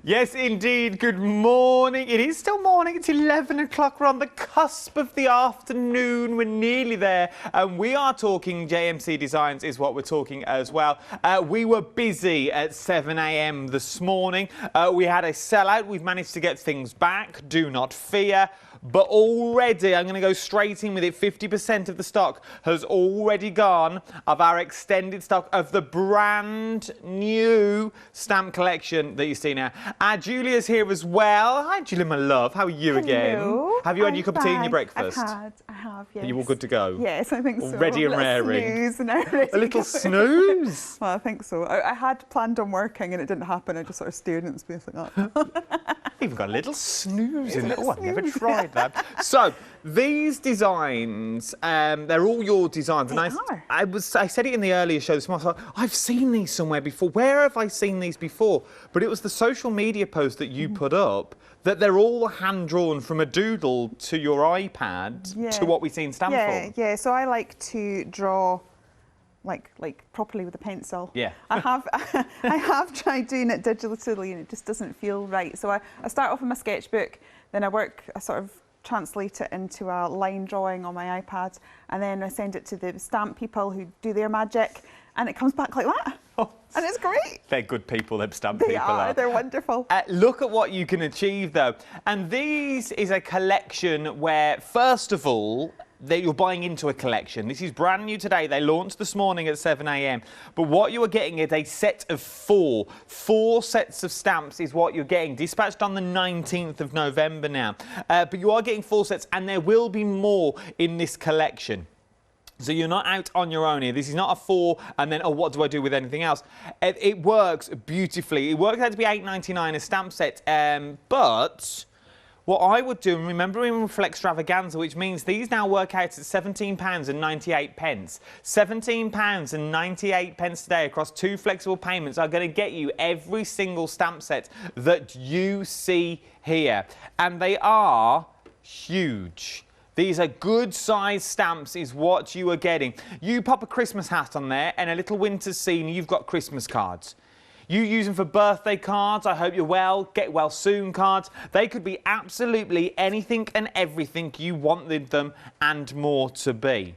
Yes, indeed. Good morning. It is still morning. It's 11 o'clock. We're on the cusp of the afternoon. We're nearly there. And we are talking JMC Designs is what we're talking as well. We were busy at 7 a.m. this morning. We had a sellout. We've managed to get things back. Do not fear. But already, I'm going to go straight in with it, 50% of the stock has already gone of our extended stock of the brand new stamp collection that you see now. Julia's here as well. Hi, Julia, my love. How are you again? Have you had your cup of tea and your breakfast? I have, yes. Are you all good to go? Yes, I think so. Ready and raring. A little snooze? Well, I think so. I had planned on working and it didn't happen. I just sort of stared into space like that. Even got a little snooze in it. Oh, I've never tried that. So, these designs, they're all your designs. They and are. I said it in the earlier show this morning. I thought, I've seen these somewhere before. Where have I seen these before? But it was the social media post that you put up that they're all hand-drawn from a doodle to your iPad to what we see in stamp form. Yeah. So I like to draw like properly with a pencil. Yeah. I have tried doing it digitally and it just doesn't feel right. So I start off with my sketchbook, then I sort of translate it into a line drawing on my iPad, and then I send it to the stamp people who do their magic, and it comes back like that. Oh, and it's great. They're good people, them stamp people are. They're wonderful. Look at what you can achieve though. And these is a collection where, first of all, you're buying into a collection. This is brand new today. They launched this morning at 7 a.m. But what you are getting is a set of four. 4 sets of stamps is what you're getting. Dispatched on the 19th of November now. But you are getting 4 sets, and there will be more in this collection. So you're not out on your own here. This is not a 4 and then, oh, what do I do with anything else? It works beautifully. It works out to be £8.99 a stamp set, but what I would do, and remember in Flextravaganza, which means these now work out at £17.98. £17.98 today across 2 flexible payments are going to get you every single stamp set that you see here. And they are huge. These are good size stamps is what you are getting. You pop a Christmas hat on there and a little winter scene, you've got Christmas cards. You use them for birthday cards, I hope you're well, get well soon cards. They could be absolutely anything and everything you wanted them and more to be.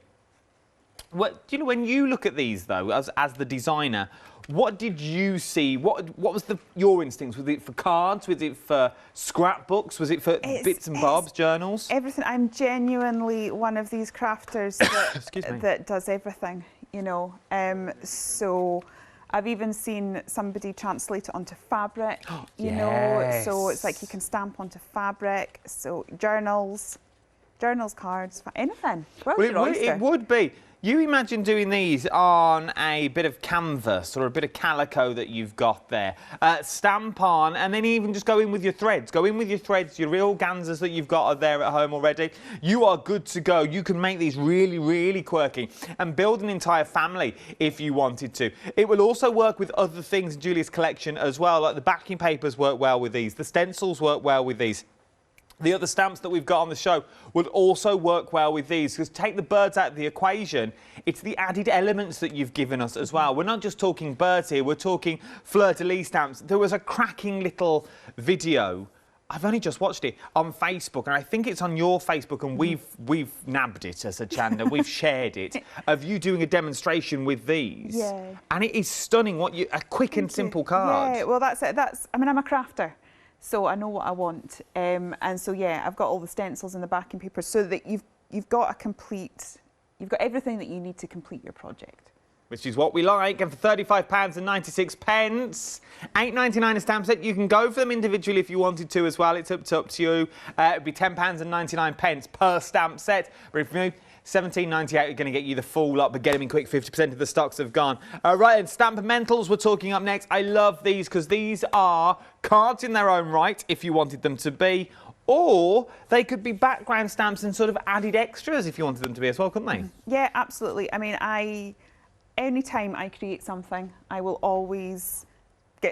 What, you know, when you look at these though, as the designer, what did you see? What was your instincts? Was it for cards? Was it for scrapbooks? Was it for bits and bobs, journals? Everything. I'm genuinely one of these crafters that does everything, you know. So I've even seen somebody translate it onto fabric, you know. So it's like you can stamp onto fabric. So journals, cards, anything. Well, it would be. You imagine doing these on a bit of canvas or a bit of calico that you've got there. Stamp on, and then even just go in with your threads. Go in with your threads, your real organzas that you've got there at home already. You are good to go. You can make these really, really quirky and build an entire family if you wanted to. It will also work with other things in Julia's collection as well, like the backing papers work well with these. The stencils work well with these. The other stamps that we've got on the show would also work well with these, because take the birds out of the equation, it's the added elements that you've given us as well. We're not just talking birds here, we're talking fleur-de-lis stamps. There was a cracking little video, I've only just watched it, on Facebook, and I think it's on your Facebook, and we've nabbed it as a channel, we've shared it, of you doing a demonstration with these. Yeah. And it is stunning, a quick and simple card. Yeah, well that's it. I mean, I'm a crafter. So I know what I want, and so yeah, I've got all the stencils and the backing papers, so that you've got everything that you need to complete your project. Which is what we like, and for £35.96, £8.99 a stamp set. You can go for them individually if you wanted to as well. It's up to you. It'd be £10.99 per stamp set. But if you £17.98 are going to get you the full lot, but get them in quick. 50% of the stocks have gone. Right, and Stamp-Mentals we're talking up next. I love these because these are cards in their own right, if you wanted them to be, or they could be background stamps and sort of added extras if you wanted them to be as well, couldn't they? Yeah, absolutely. I mean, anytime I create something, I will always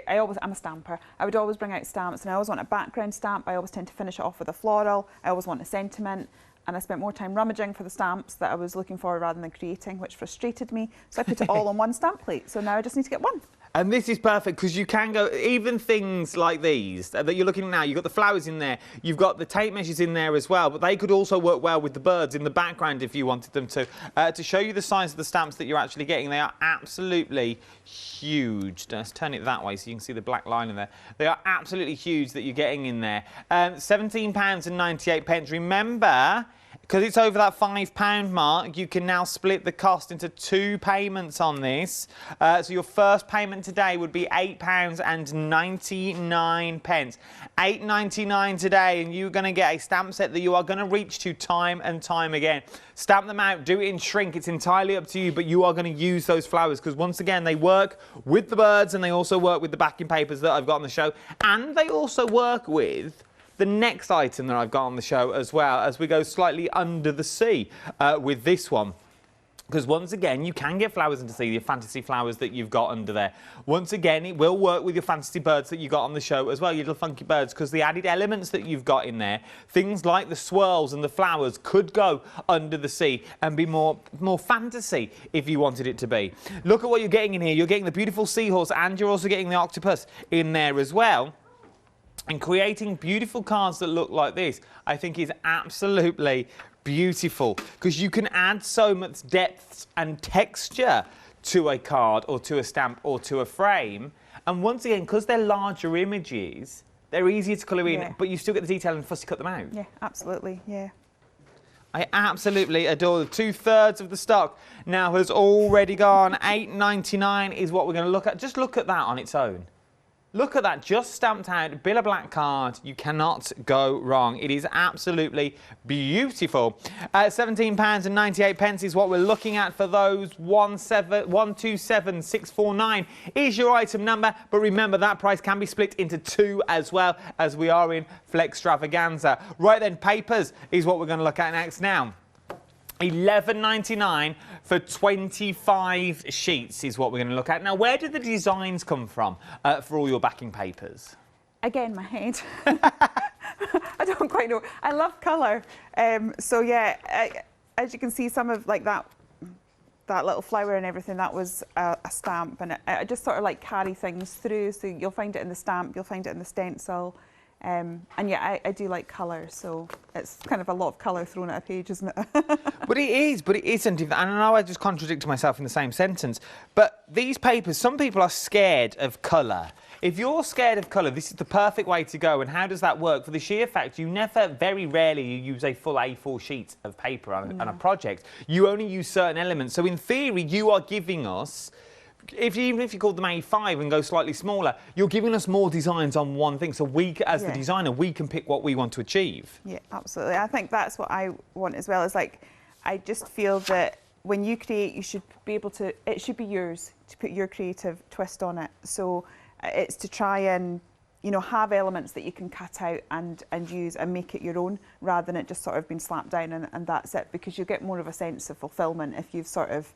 I'm a stamper. I would always bring out stamps, and I always want a background stamp. I always tend to finish it off with a floral. I always want a sentiment. And I spent more time rummaging for the stamps that I was looking for rather than creating, which frustrated me. So I put it all on one stamp plate. So now I just need to get one. And this is perfect because you can go, even things like these that you're looking at now, you've got the flowers in there, you've got the tape measures in there as well, but they could also work well with the birds in the background if you wanted them to show you the size of the stamps that you're actually getting. They are absolutely huge. Let's turn it that way so you can see the black line in there. They are absolutely huge that you're getting in there. £17.98. Remember, because it's over that £5 mark, you can now split the cost into 2 payments on this. So your first payment today would be £8.99. £8.99 today, and you're going to get a stamp set that you are going to reach to time and time again. Stamp them out, do it in shrink. It's entirely up to you, but you are going to use those flowers because, once again, they work with the birds and they also work with the backing papers that I've got on the show, and they also work with the next item that I've got on the show as well, as we go slightly under the sea with this one. Because once again, you can get flowers under the sea, your fantasy flowers that you've got under there. Once again, it will work with your fantasy birds that you got on the show as well, your little funky birds, because the added elements that you've got in there, things like the swirls and the flowers, could go under the sea and be more fantasy if you wanted it to be. Look at what you're getting in here. You're getting the beautiful seahorse, and you're also getting the octopus in there as well. And creating beautiful cards that look like this, I think, is absolutely beautiful, because you can add so much depth and texture to a card or to a stamp or to a frame. And once again, because they're larger images, they're easier to colour in, but you still get the detail and fussy cut them out. Yeah, absolutely, yeah. I absolutely adore them. 2/3 of the stock now has already gone. £8.99 is what we're going to look at. Just look at that on its own. Look at that, just stamped out, Billa Black card. You cannot go wrong. It is absolutely beautiful. £17.98 is what we're looking at for those. 127649 is your item number. But remember, that price can be split into 2 as well, as we are in Flextravaganza. Right then, papers is what we're going to look at next now. £11.99 for 25 sheets is what we're going to look at. Now, where did the designs come from for all your backing papers? Again, my head. I don't quite know. I love colour. So, yeah, as you can see, some of like that little flower and everything, that was a stamp. And I just sort of like carry things through. So you'll find it in the stamp, you'll find it in the stencil. And yeah, I do like colour, so it's kind of a lot of colour thrown at a page, isn't it? But it is, but it isn't. And I know I just contradicted myself in the same sentence, but these papers, some people are scared of colour. If you're scared of colour, this is the perfect way to go. And how does that work? For the sheer fact, very rarely you use a full A4 sheet of paper on a project. You only use certain elements. So in theory, you are giving us, even if you call them A5 and go slightly smaller, you're giving us more designs on one thing. So we, as the designer, we can pick what we want to achieve. Yeah, absolutely. I think that's what I want as well. Is like, I just feel that when you create, you should be able to, it should be yours to put your creative twist on it. So it's to try and, you know, have elements that you can cut out and use and make it your own, rather than it just sort of being slapped down and that's it, because you get more of a sense of fulfillment if you've sort of,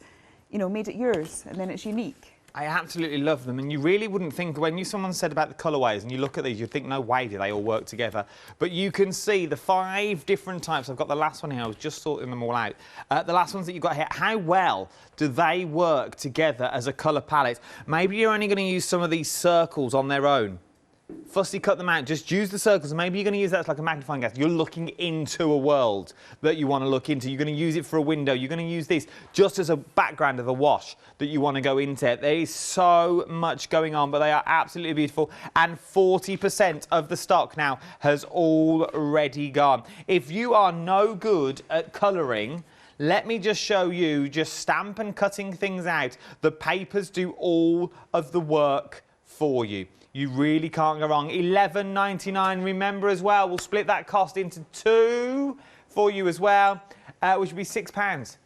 you know, made it yours, and then it's unique. I absolutely love them, and you really wouldn't think, when someone said about the colourways and you look at these, you'd think, no way do they all work together. But you can see the 5 different types. I've got the last one here, I was just sorting them all out. The last ones that you've got here, how well do they work together as a colour palette? Maybe you're only going to use some of these circles on their own. Fussy cut them out, just use the circles, and maybe you're going to use that as like a magnifying glass. You're looking into a world that you want to look into. You're going to use it for a window. You're going to use this just as a background of the wash that you want to go into. There is so much going on, but they are absolutely beautiful, and 40% of the stock now has already gone. If you are no good at colouring, let me just show you, just stamp and cutting things out. The papers do all of the work for you. You really can't go wrong. £11.99. Remember as well, we'll split that cost into 2 for you as well, which would be £6. Can't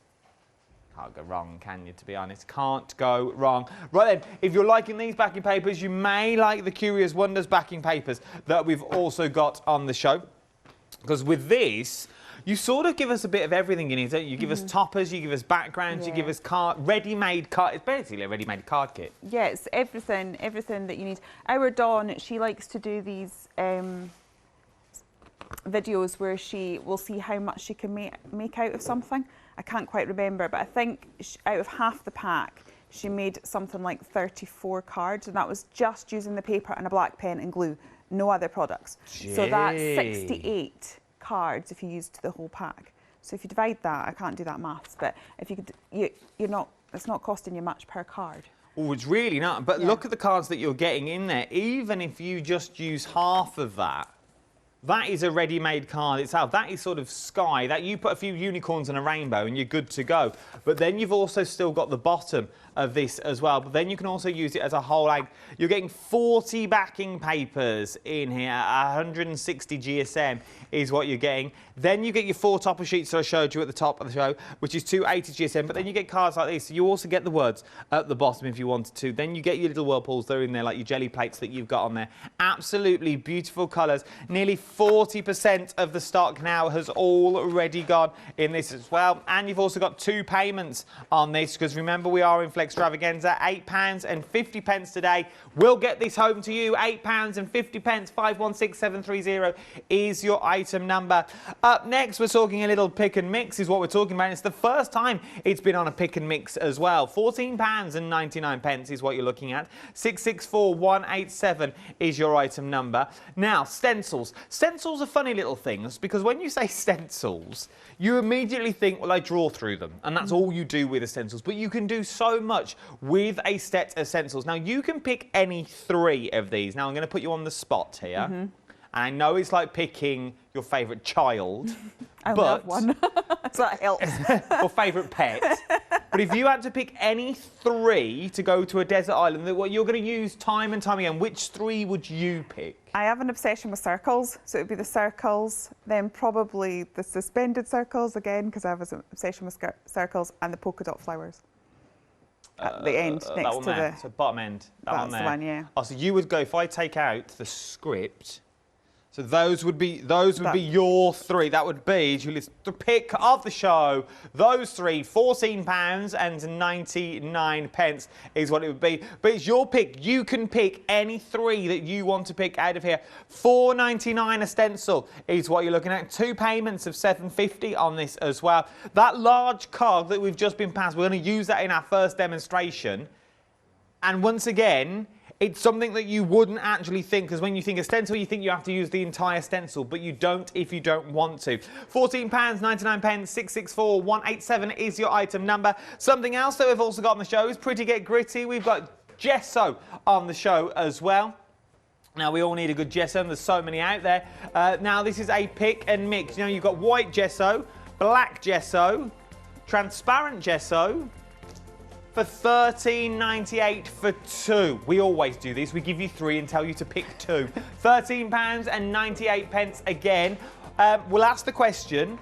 go wrong, can you, to be honest? Can't go wrong. Right then, if you're liking these backing papers, you may like the Curious Wonders backing papers that we've also got on the show. Because with this, you sort of give us a bit of everything in it, don't you? You give us toppers, you give us backgrounds, you give us ready-made card. It's basically a ready-made card kit. Yeah, it's everything that you need. Our Dawn, she likes to do these videos where she will see how much she can make out of something. I can't quite remember, but I think out of half the pack, she made something like 34 cards, and that was just using the paper and a black pen and glue, no other products. Gee. So that's 68 cards if you used the whole pack. So if you divide that, I can't do that maths, but if you could, it's not costing you much per card. Oh, it's really not. But look at the cards that you're getting in there. Even if you just use half of that, that is a ready-made card itself. That is sort of sky. That you put a few unicorns and a rainbow and you're good to go. But then you've also still got the bottom of this as well. But then you can also use it as a whole. Like, you're getting 40 backing papers in here. 160 GSM is what you're getting. Then you get your 4 topper sheets that I showed you at the top of the show, which is 280 GSM. But then you get cards like this. So you also get the words at the bottom if you wanted to. Then you get your little whirlpools that are in there, like your jelly plates that you've got on there. Absolutely beautiful colours. Nearly 40% of the stock now has already gone in this as well. And you've also got 2 payments on this, because remember, we are in Flextravaganza. £8.50 today. We'll get this home to you. £8.50. 516730 is your item number. Up next, we're talking a little pick and mix is what we're talking about. It's the first time it's been on a pick and mix as well. £14.99 is what you're looking at. 664187 is your item number. Now, stencils. Stencils are funny little things, because when you say stencils, you immediately think, well, I draw through them, and that's all you do with the stencils. But you can do so much with a set of stencils. Now, you can pick any 3 of these. Now, I'm going to put you on the spot here. And I know it's like picking your favourite child. I love one. So that helps. Or favourite pet. But if you had to pick any 3 to go to a desert island that what you're going to use time and time again, which 3 would you pick? I have an obsession with circles, so it would be the circles, then probably the suspended circles again, because I have an obsession with circles, and the polka dot flowers. At the end, next to there. the... So bottom end, that one there. That's the one, yeah. Oh, so you would go, if I take out the script, so those would be your 3. That would be, Julius, the pick of the show. Those 3, £14.99 is what it would be. But it's your pick. You can pick any 3 that you want to pick out of here. £4.99 a stencil is what you're looking at. 2 payments of £7.50 on this as well. That large card that we've just been passed, we're going to use that in our first demonstration. And once again, it's something that you wouldn't actually think, because when you think of stencil, you think you have to use the entire stencil, but you don't if you don't want to. £14.99, 664187 is your item number. Something else that we've also got on the show is Pretty Get Gritty. We've got Gesso on the show as well. Now, we all need a good gesso, and there's so many out there. Now, this is a pick and mix. You know, you've got white gesso, black gesso, transparent gesso, for £13.98 for 2. We always do this. We give you 3 and tell you to pick 2. £13.98 again. We'll ask the question.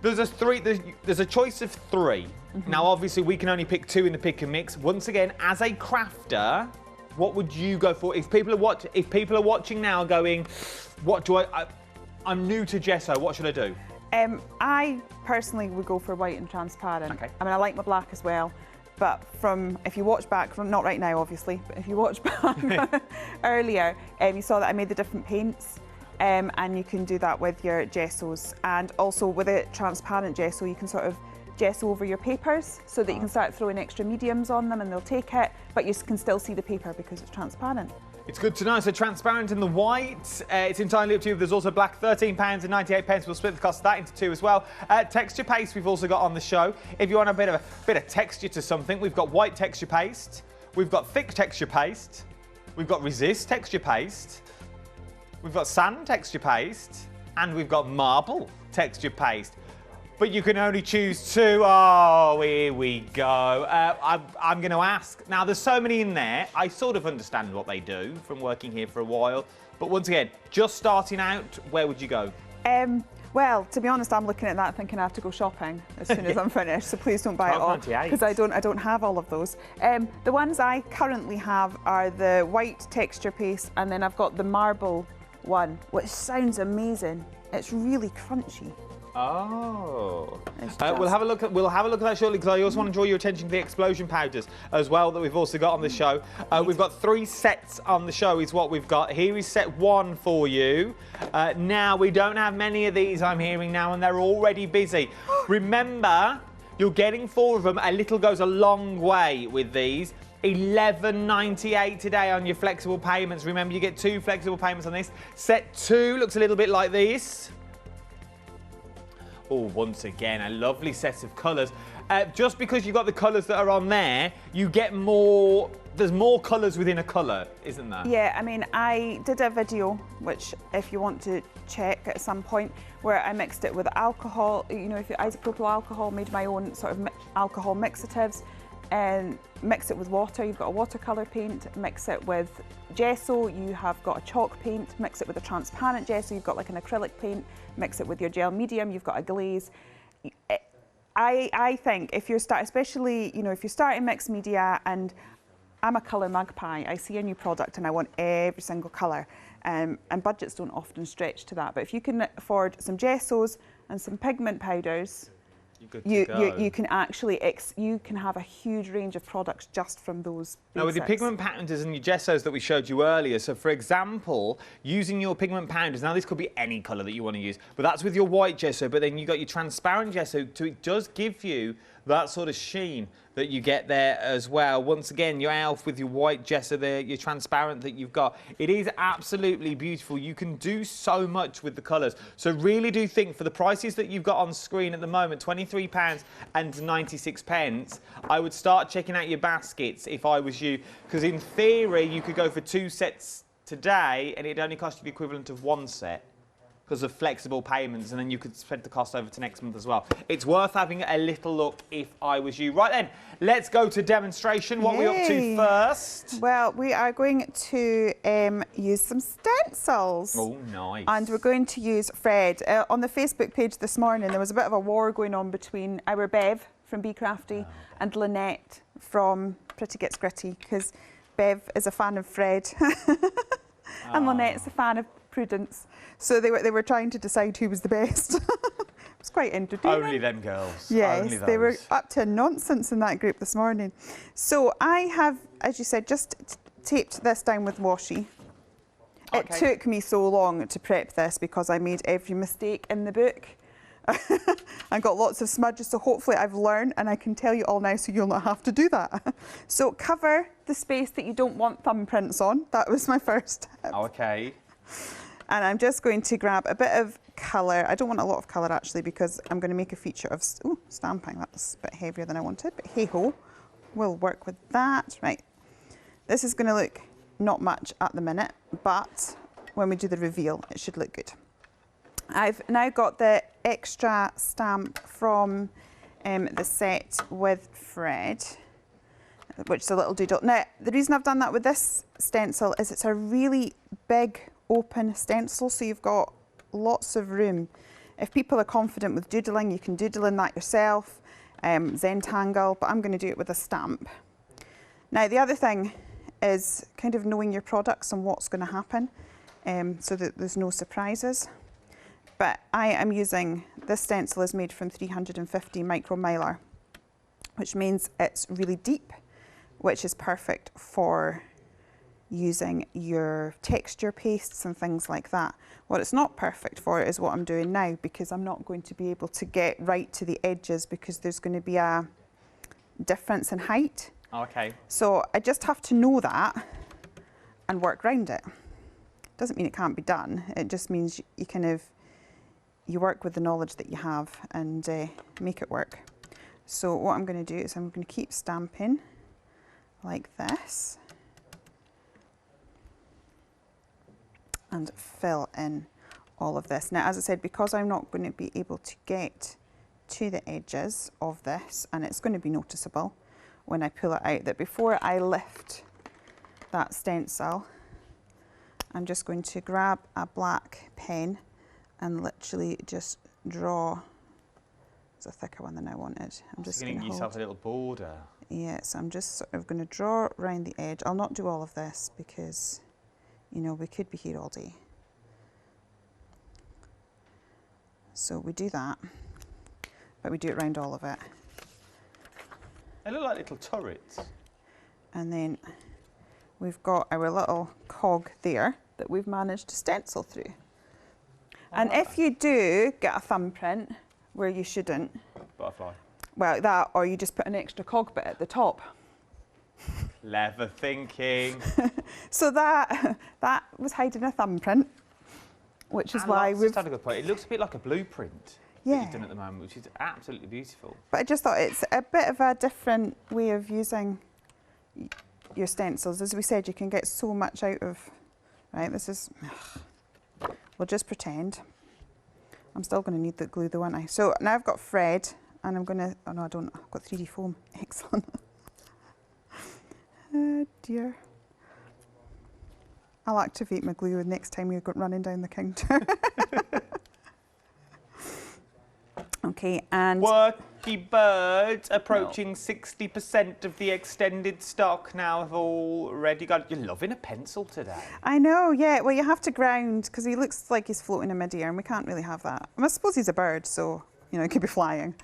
There's a choice of 3. Now, obviously, we can only pick 2 in the pick and mix. Once again, as a crafter, what would you go for? If people are watching now, going, what do I'm new to gesso. What should I do? I personally would go for white and transparent. Okay. I mean, I like my black as well, but if you watch back, not right now obviously, but if you watch back earlier, you saw that I made the different paints, and you can do that with your gessos. And also with a transparent gesso, you can sort of gesso over your papers so that you can start throwing extra mediums on them and they'll take it, but you can still see the paper because it's transparent. It's good to know. So transparent in the white. It's entirely up to you. There's also black, £13.98. We'll split the cost of that into 2 as well. Texture paste we've also got on the show. If you want a bit of texture to something, we've got white texture paste, we've got thick texture paste, we've got resist texture paste, we've got sand texture paste, and we've got marble texture paste. But you can only choose 2. Oh, here we go. I'm going to ask. Now, there's so many in there. I sort of understand what they do from working here for a while. But once again, just starting out, where would you go? Well, to be honest, I'm looking at that thinking I have to go shopping as soon as I'm finished. So please don't buy it all, because I don't have all of those. The ones I currently have are the white texture paste, and then I've got the marble one, which sounds amazing. It's really crunchy. Oh. We'll have a look at that shortly, because I also want to draw your attention to the explosion powders as well that we've also got on the show. We've got 3 sets on the show is what we've got. Here is set 1 for you. Now, we don't have many of these, I'm hearing now, and they're already busy. Remember, You're getting 4 of them. A little goes a long way with these. $11.98 today on your flexible payments. Remember, you get 2 flexible payments on this. Set 2 looks a little bit like this. Oh, once again, a lovely set of colours. Just because you've got the colours that are on there, you get more, there's more colours within a colour, isn't there? Yeah, I mean, I did a video, which if you want to check at some point, where I mixed it with alcohol, you know, isopropyl alcohol, made my own sort of alcohol mixatives, and mix it with water. You've got a watercolour paint, mix it with gesso, you have got a chalk paint, mix it with a transparent gesso, you've got like an acrylic paint, mix it with your gel medium, you've got a glaze. I think if you're especially, you know, if you're starting mixed media, and I'm a colour magpie, I see a new product and I want every single colour, and budgets don't often stretch to that, but if you can afford some gessos and some pigment powders, you can actually you can have a huge range of products just from those basics. Now with your pigment powders and your gessos that we showed you earlier, so for example, using your pigment powders, now this could be any colour that you want to use, but that's with your white gesso, but then you got your transparent gesso, so it does give you that sort of sheen that you get there as well. Once again, your elf with your white gesso there, your transparent that you've got. It is absolutely beautiful. You can do so much with the colours. So really do think for the prices that you've got on screen at the moment, £23.96, I would start checking out your baskets if I was you, because in theory, you could go for 2 sets today and it'd only cost you the equivalent of 1 set. Because of flexible payments, and then you could spread the cost over to next month as well. It's worth having a little look if I was you. Right then, let's go to demonstration. What are we up to first? Well, we are going to use some stencils. Oh, nice. And we're going to use Fred. On the Facebook page this morning, there was a bit of a war going on between our Bev from Be Crafty and Lynette from Pretty Gets Gritty, because Bev is a fan of Fred and Lynette's a fan of Prudence. So they were trying to decide who was the best. It was quite entertaining. Only them girls. Yes, only those. They were up to nonsense in that group this morning. So I have, as you said, just taped this down with washi. Okay. It took me so long to prep this because I made every mistake in the book. I got lots of smudges, so hopefully I've learned and I can tell you all now so you'll not have to do that. So cover the space that you don't want thumbprints on. That was my first tip. Okay. And I'm just going to grab a bit of colour. I don't want a lot of colour actually, because I'm going to make a feature of stamping. That's a bit heavier than I wanted, but hey ho, we'll work with that. Right, this is going to look not much at the minute, but when we do the reveal, it should look good. I've now got the extra stamp from the set with Fred, which is a little doodle. Now, the reason I've done that with this stencil is it's a really big open stencil, so you've got lots of room. If people are confident with doodling, you can doodle in that yourself, Zentangle, but I'm going to do it with a stamp. Now, the other thing is kind of knowing your products and what's going to happen, so that there's no surprises. But I am using, this stencil is made from 350 micromiler, which means it's really deep, which is perfect for using your texture pastes and things like that. What it's not perfect for is what I'm doing now, because I'm not going to be able to get right to the edges because there's going to be a difference in height. Okay. So I just have to know that and work around it. Doesn't mean it can't be done. It just means you kind of, you work with the knowledge that you have and make it work. So what I'm going to do is I'm going to keep stamping like this and fill in all of this. Now, as I said, because I'm not going to be able to get to the edges of this, and it's going to be noticeable when I pull it out, that before I lift that stencil, I'm just going to grab a black pen and literally just draw. It's a thicker one than I wanted. I'm just going to hold yourself a little border. Yeah, so I'm just sort of going to draw around the edge. I'll not do all of this because, you know, we could be here all day. So we do that, but we do it around all of it. They look like little turrets. And then we've got our little cog there that we've managed to stencil through. And if you do get a thumbprint where you shouldn't, butterfly. Well, that, or you just put an extra cog bit at the top. Clever thinking. So that was hiding a thumbprint, which is why we've... Had a good point. It looks a bit like a blueprint that you've done at the moment, which is absolutely beautiful. But I just thought it's a bit of a different way of using your stencils. As we said, you can get so much out of... Right, this is... We'll just pretend. I'm still going to need the glue though, aren't I? So now I've got Fred, and I'm going to... Oh no, I don't. I've got 3D foam. Excellent. Oh dear. I'll activate my glue next time you're running down the counter. Okay, and... Quirky birds approaching 60% of the extended stock now have already got... You're loving a pencil today. I know, yeah. Well, you have to ground, because he looks like he's floating in midair, and we can't really have that. I suppose he's a bird, so, you know, he could be flying.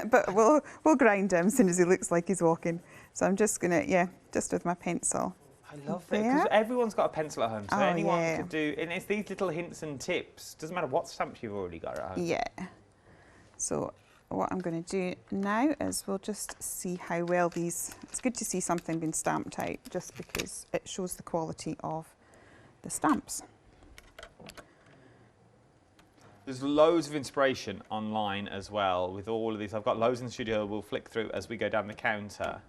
but we'll grind him as soon as he looks like he's walking. So I'm just going to, yeah, just with my pencil. I love it, because everyone's got a pencil at home, so anyone yeah. could do... And it's these little hints and tips. Doesn't matter what stamps you've already got at home. Yeah. So what I'm going to do now is we'll just see how well these... It's good to see something being stamped out, just because it shows the quality of the stamps. There's loads of inspiration online as well with all of these. I've got loads in the studio we'll flick through as we go down the counter.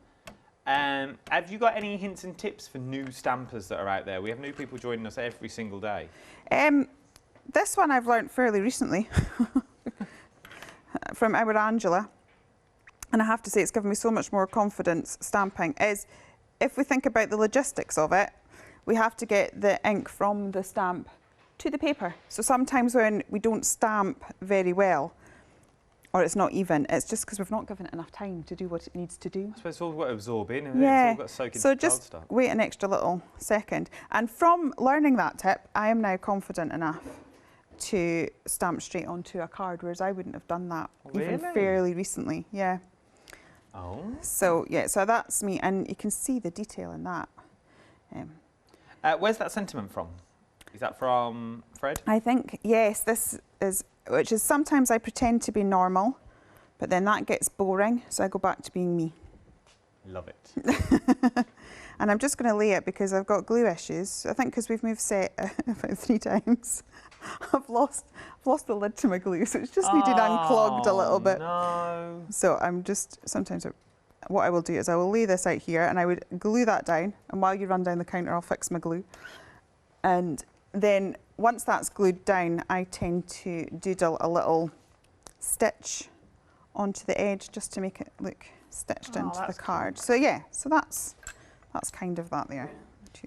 Have you got any hints and tips for new stampers that are out there? We have new people joining us every single day. This one I've learnt fairly recently from our Angela, and I have to say it's given me so much more confidence stamping, is if we think about the logistics of it, we have to get the ink from the stamp to the paper. So sometimes when we don't stamp very well, or it's not even, it's just because we've not given it enough time to do what it needs to do. I suppose it's all got to absorb in, isn't yeah. it? It's all got to soak into so the just cardstock. Wait an extra little second. And from learning that tip, I am now confident enough to stamp straight onto a card, whereas I wouldn't have done that even fairly recently. Yeah. Oh. So yeah, so that's me, and you can see the detail in that. Where's that sentiment from? Is that from Fred? I think, yes, this is, which is sometimes I pretend to be normal, but then that gets boring, so I go back to being me. Love it. And I'm just going to lay it because I've got glue issues. I think because we've moved set about 3 times. I've lost the lid to my glue, so it's just needed unclogged a little bit. No. So I'm just, sometimes what I will do is I will lay this out here and I would glue that down, and while you run down the counter I'll fix my glue. And then once that's glued down, I tend to doodle a little stitch onto the edge just to make it look stitched into the card. Cool. So yeah, so that's kind of that there.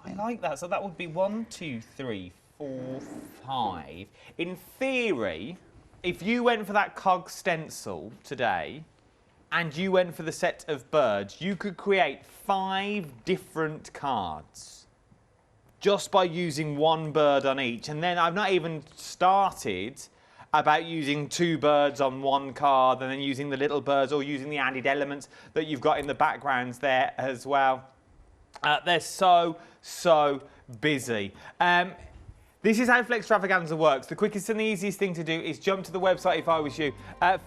I like that. So that would be 1, 2, 3, 4, 5. In theory, if you went for that cog stencil today and you went for the set of birds, you could create 5 different cards just by using 1 bird on each. And then I've not even started about using 2 birds on 1 card and then using the little birds or using the added elements that you've got in the backgrounds there as well. They're so busy. This is how Flextravaganza works. The quickest and the easiest thing to do is jump to the website if I was you.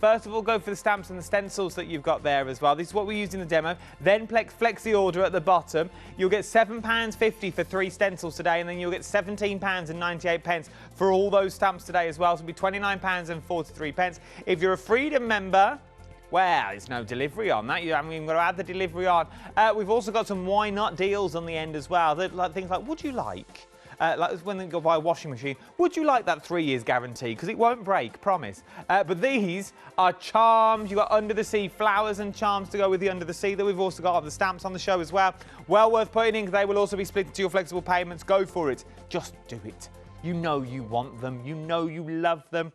First of all, go for the stamps and the stencils that you've got there as well. This is what we used in the demo. Then flex the order at the bottom. You'll get £7.50 for 3 stencils today, and then you'll get £17.98 for all those stamps today as well. So it'll be £29.43. If you're a Freedom member, well, there's no delivery on that. You haven't even got to add the delivery on. We've also got some why not deals on the end as well. Like things like, would you like... like when they go buy a washing machine, would you like that 3 years guarantee? Because it won't break, promise. But these are charms. You've got under the sea flowers and charms to go with the under the sea that we've also got on the stamps on the show as well. Well worth putting in because they will also be split into your flexible payments. Go for it. Just do it. You know you want them. You know you love them.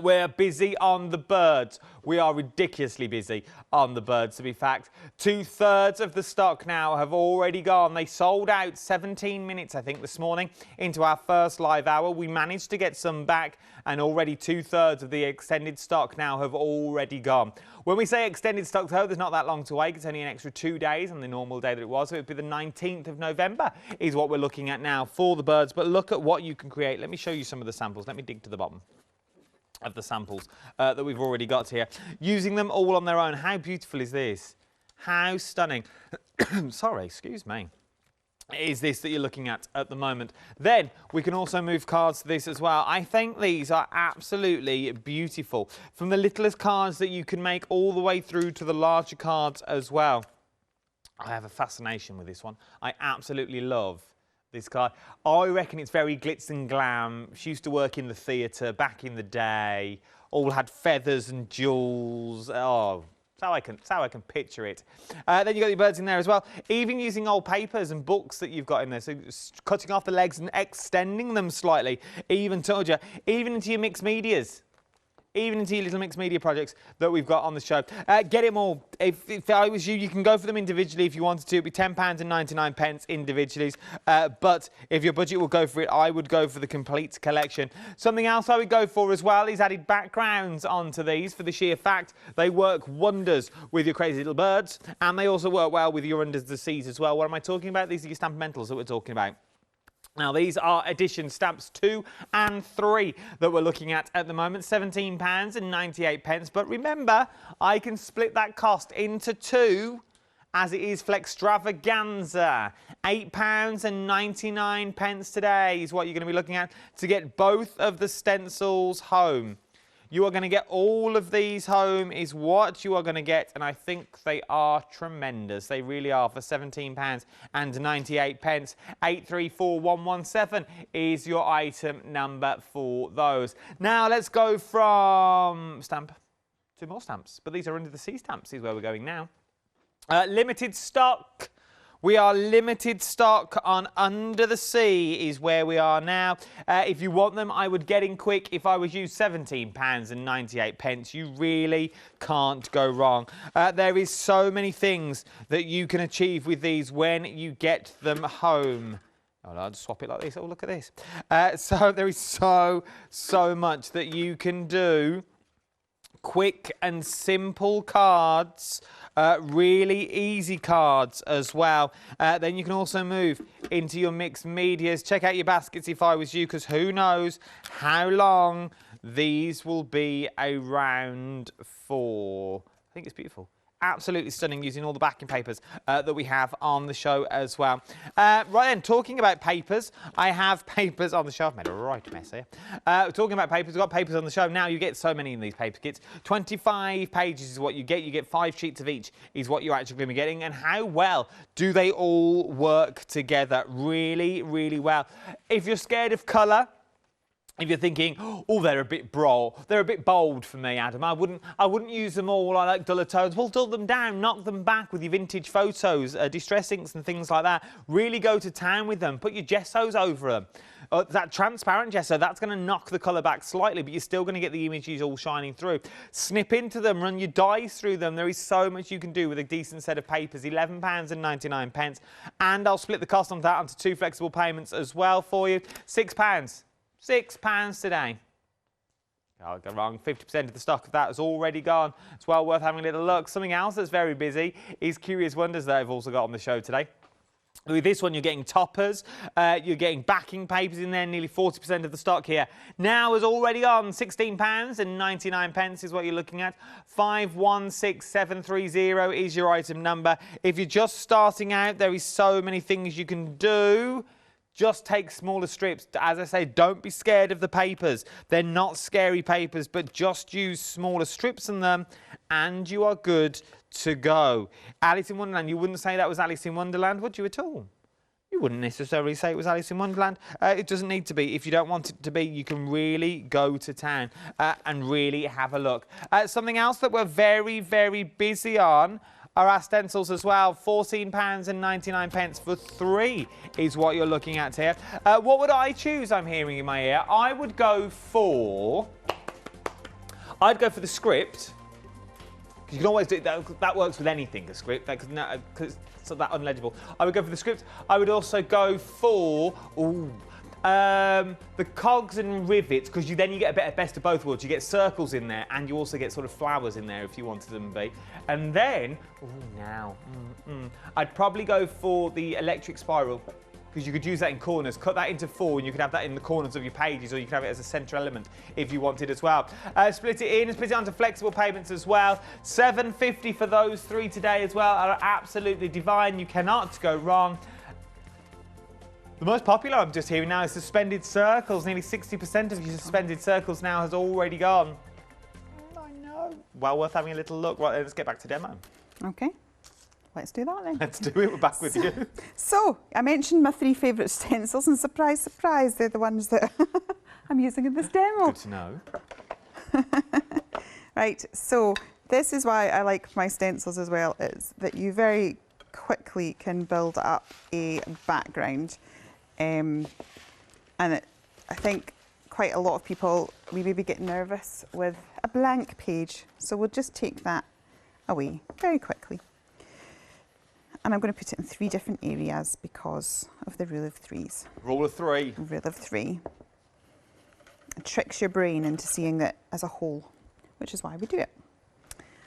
We're busy on the birds. We are ridiculously busy on the birds, to be fact. 2/3 of the stock now have already gone. They sold out 17 minutes, I think, this morning into our first live hour. We managed to get some back, and already 2/3 of the extended stock now have already gone. When we say extended stock, though, there's not that long to wait. It's only an extra 2 days on the normal day that it was. So it would be the 19th of November is what we're looking at now for the birds. But look at what you can create. Let me show you some of the samples. Let me dig to the bottom. of the samples that we've already got here. Using them all on their own. How beautiful is this? How stunning. Sorry, excuse me. Is this that you're looking at the moment. Then we can also move cards to this as well. I think these are absolutely beautiful. From the littlest cards that you can make all the way through to the larger cards as well. I have a fascination with this one. I absolutely love this card. I reckon it's very glitz and glam. She used to work in the theatre back in the day. All had feathers and jewels. Oh, that's how I can picture it. Then you've got your birds in there as well. Even using old papers and books that you've got in there. So cutting off the legs and extending them slightly. Even told you, even into your mixed medias. Even into your little mixed media projects that we've got on the show. Get them all. If I was you, you can go for them individually if you wanted to. It'd be £10.99 individually. But if your budget will go for it, I would go for the complete collection. Something else I would go for as well is added backgrounds onto these for the sheer fact they work wonders with your crazy little birds, and they also work well with your under the seas as well. What am I talking about? These are your Stamp-Mentals that we're talking about. Now, these are edition stamps 2 and 3 that we're looking at the moment, £17.98. But remember, I can split that cost into 2 as it is Flextravaganza. £8.99 today is what you're going to be looking at to get both of the stencils home. You are going to get all of these home is what you are going to get, and I think they are tremendous. They really are for £17.98. 834117 is your item number for those. Now let's go from stamp to more stamps, but these are under the sea stamps is where we're going now. Limited stock. We are limited stock on Under the Sea is where we are now. If you want them, I would get in quick. If I was you, £17.98. You really can't go wrong. There is so many things that you can achieve with these when you get them home. Oh, I'll just swap it like this. Oh, look at this. So there is so much that you can do. Quick and simple cards. Really easy cards as well. Then you can also move into your mixed medias. Check out your baskets if I was you, because who knows how long these will be around for. I think it's beautiful. Absolutely stunning, using all the backing papers that we have on the show as well. Right then, talking about papers, I have papers on the show. I've made a right mess here. Talking about papers, we've got papers on the show. Now, you get so many in these paper kits. 25 pages is what you get. You get 5 sheets of each is what you're actually going to be getting. And how well do they all work together? Really, really well. If you're scared of colour, if you're thinking, oh, they're a bit bold for me, Adam. I wouldn't use them all. I like duller tones. Well, dull them down, knock them back with your vintage photos, distress inks and things like that. Really go to town with them. Put your gessos over them. That transparent gesso, that's going to knock the colour back slightly, but you're still going to get the images all shining through. Snip into them, run your dyes through them. There is so much you can do with a decent set of papers. £11.99. And I'll split the cost on that onto 2 flexible payments as well for you. £6. £6 today. I'll go wrong. 50% of the stock of that has already gone. It's well worth having a little look. Something else that's very busy is Curious Wonders that I've also got on the show today. With this one, you're getting toppers, you're getting backing papers in there, nearly 40% of the stock here. Now is already on, £16.99 is what you're looking at. 516730 is your item number. If you're just starting out, there is so many things you can do. Just take smaller strips. As I say, don't be scared of the papers. They're not scary papers, but just use smaller strips in them and you are good to go. Alice in Wonderland, you wouldn't say that was Alice in Wonderland, would you at all? You wouldn't necessarily say it was Alice in Wonderland. It doesn't need to be. If you don't want it to be, you can really go to town and really have a look. Something else that we're very, very busy on are our stencils as well. £14.99 for 3 is what you're looking at here. What would I choose, I'm hearing in my ear? I'd go for the script. You can always do that works with anything, a script, because it's not that unlegible. I would go for the script. I would also go for the cogs and rivets, because then you get a bit of best of both worlds. You get circles in there, and you also get sort of flowers in there if you wanted them to be. And then, I'd probably go for the electric spiral, because because you could use that in corners. Cut that into 4 and you could have that in the corners of your pages, or you could have it as a centre element if you wanted as well. Split it in and split it onto flexible payments as well. $7.50 for those 3 today as well are absolutely divine. You cannot go wrong. The most popular I'm just hearing now is suspended circles. Nearly 60% of your suspended circles now has already gone. I know. Well worth having a little look. Right, let's get back to demo. Okay, let's do that then. Let's do it. We're back with you. So, I mentioned my 3 favourite stencils, and surprise, surprise, they're the ones that I'm using in this demo. Good to know. Right, so this is why I like my stencils as well, is that you very quickly can build up a background. I think quite a lot of people, we maybe get nervous with a blank page. So we'll just take that away very quickly. And I'm going to put it in 3 different areas because of the rule of 3s. Rule of 3. Rule of 3. It tricks your brain into seeing it as a whole, which is why we do it.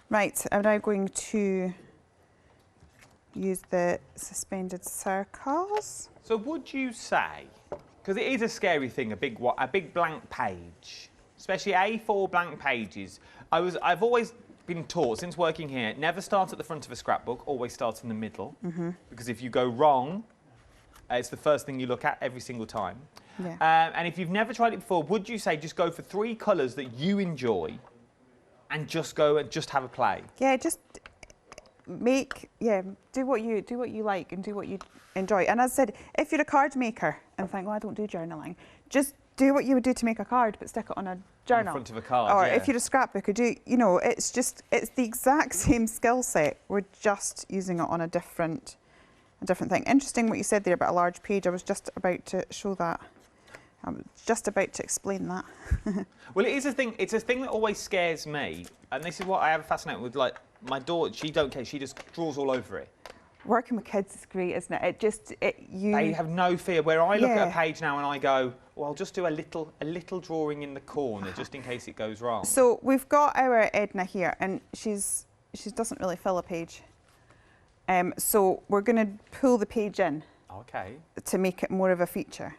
Right, I'm now going to use the suspended circles. So would you say, because it is a scary thing, a big blank page, especially A4 blank pages. I've always been taught since working here, never start at the front of a scrapbook, always start in the middle. Because if you go wrong, it's the first thing you look at every single time. Yeah. And if you've never tried it before, would you say just go for 3 colours that you enjoy and just go and just have a play? Yeah, just do what you like and do what you enjoy. And as I said, if you're a card maker and think, well, I don't do journaling, just do what you would do to make a card, but stick it on a journal. In front of a card, or yeah. if you're a scrapbooker, it's the exact same skill set. We're just using it on a different thing. Interesting what you said there about a large page. I was just about to show that. I was just about to explain that. Well, it is a thing. It's a thing that always scares me, and this is what I have fascinated with. Like my daughter, she don't care. She just draws all over it. Working with kids is great, isn't it? They have no fear. Where I look at a page now and I go, well, I'll just do a little drawing in the corner just in case it goes wrong. So we've got our Edna here, and she doesn't really fill a page. So we're going to pull the page in. Okay. To make it more of a feature.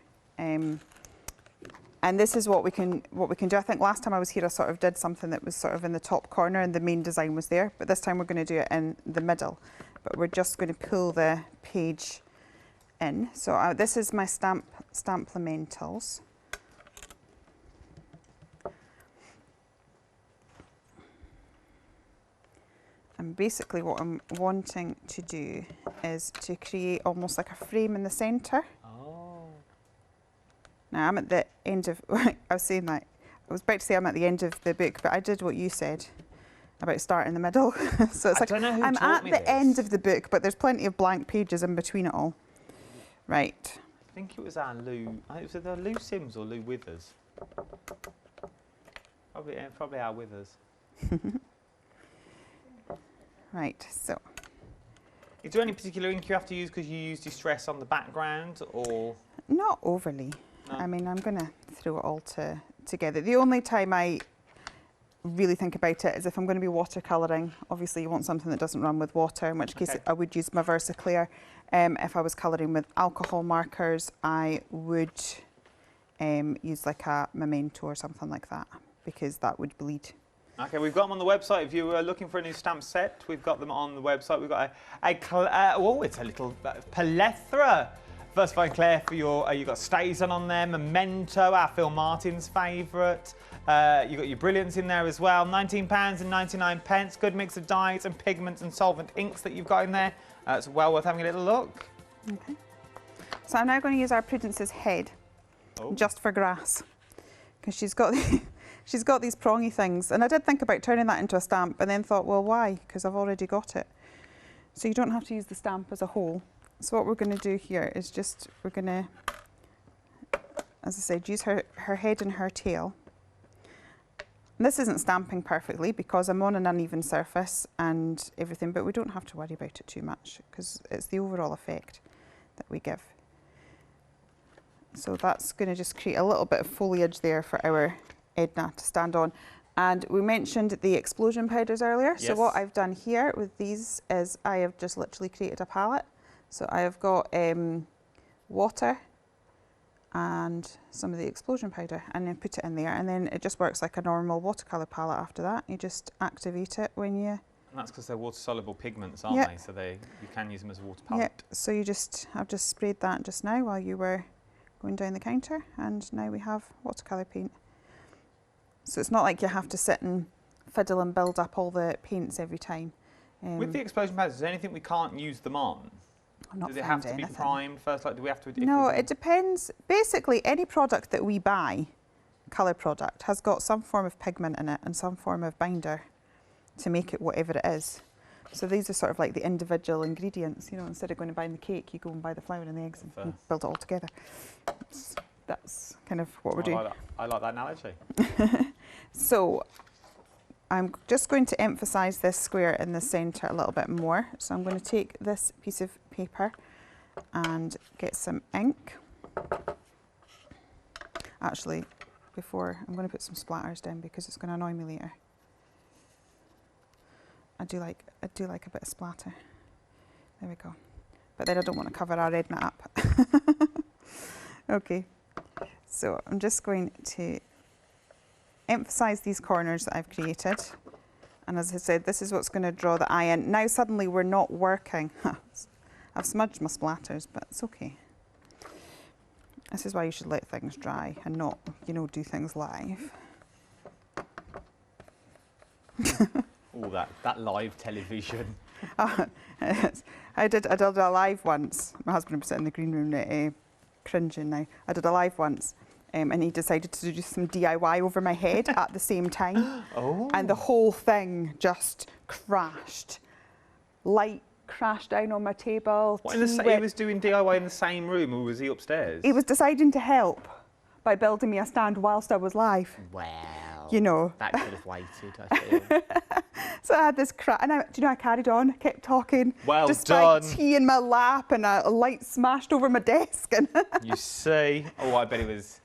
And this is what we can do. I think last time I was here I sort of did something that was sort of in the top corner and the main design was there, but this time we're going to do it in the middle. But we're just going to pull the page in. So this is my stamp lamentals. And basically what I'm wanting to do is to create almost like a frame in the centre. Now, I'm at the end of, I was about to say I'm at the end of the book, but I did what you said about starting in the middle. So it's like, I'm at the end of the book, but there's plenty of blank pages in between it all. Right. I think it was our Lou, was it Lou Sims or Lou Withers? Probably our Withers. Right, so. Is there any particular ink you have to use because you use Distress on the background, or? Not overly. No. I mean, I'm going to throw it all together. The only time I really think about it is if I'm going to be watercolouring. Obviously, you want something that doesn't run with water, in which case I would use my Versaclear. If I was colouring with alcohol markers, I would use like a Memento or something like that, because that would bleed. Okay, we've got them on the website. If you were looking for a new stamp set, we've got them on the website. We've got it's a little plethora. First of all, Claire, for your, you've got Stazon on there, Memento, our Phil Martin's favourite. You've got your Brilliance in there as well. £19.99. Good mix of dyes and pigments and solvent inks that you've got in there. It's well worth having a little look. Okay. So I'm now going to use our Prudence's head, just for grass, because she's got these prongy things. And I did think about turning that into a stamp, and then thought, well, why? Because I've already got it. So you don't have to use the stamp as a whole. So what we're going to do here is we're going to, as I said, use her head and her tail. And this isn't stamping perfectly because I'm on an uneven surface and everything, but we don't have to worry about it too much because it's the overall effect that we give. So that's going to just create a little bit of foliage there for our Edna to stand on. And we mentioned the explosion powders earlier. Yes. So what I've done here with these is I have just literally created a palette. So I have got water and some of the explosion powder, and then put it in there, and then it just works like a normal watercolour palette after that. You just activate it when you... And that's because they're water-soluble pigments, aren't they? So you can use them as a water palette. Yeah, so I've just sprayed that just now while you were going down the counter, and now we have watercolour paint. So it's not like you have to sit and fiddle and build up all the paints every time. With the explosion powders, is there anything we can't use them on? Does it have to be primed first? Like, do we have to? No, it depends. Basically, any product that we buy, colour product, has got some form of pigment in it and some form of binder to make it whatever it is. So these are sort of like the individual ingredients. You know, instead of going and buying the cake, you go and buy the flour and the eggs and build it all together. That's kind of what we're doing. I like that analogy. So I'm just going to emphasise this square in the centre a little bit more. So I'm going to take this piece of paper and get some ink. Actually, before I'm going to put some splatters down because it's going to annoy me later. I do like a bit of splatter. There we go. But then I don't want to cover our Edna up. Okay, so I'm just going to emphasise these corners that I've created. And as I said, this is what's going to draw the eye in. Now suddenly we're not working. I've smudged my splatters, but it's okay. This is why you should let things dry and not, you know, do things live. Oh, that live television. I did a live once. My husband was sitting in the green room cringing now. I did a live once and he decided to do some DIY over my head at the same time. Oh. And the whole thing just crashed. Light crashed down on my table. What, he was doing DIY in the same room, or was he upstairs? He was deciding to help by building me a stand whilst I was live. Wow. You know. That could have waited, I feel. So I had this crash, and do you know, I carried on, kept talking. Well just done. Despite tea in my lap and a light smashed over my desk. And You see? Oh, I bet it was.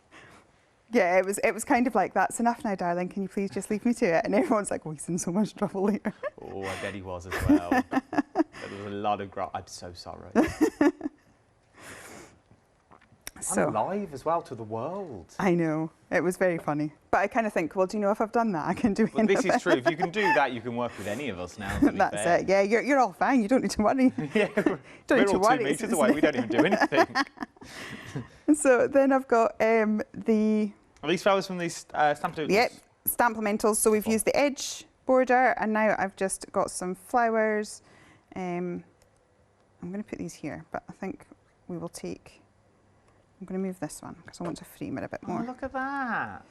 Yeah, it was kind of like, that's enough now, darling. Can you please just leave me to it? And everyone's like, oh, he's in so much trouble later. Oh, I bet he was as well. There was a lot of I'm so sorry. So, I'm live as well to the world. I know. It was very funny. But I kind of think, well, do you know, if I've done that, I can do it. Well, this is true. If you can do that, you can work with any of us now. That's it. Yeah, you're all fine. You don't need to worry. Yeah, don't need to all worry. 2 meters away. We don't even do anything. So then I've got the... Are these flowers from these stamp doodles? Yep, Stamp-Lementals. So we've used the edge border, and now I've just got some flowers. I'm going to put these here, but I think we will take... I'm going to move this one because I want to frame it a bit more. Oh, look at that.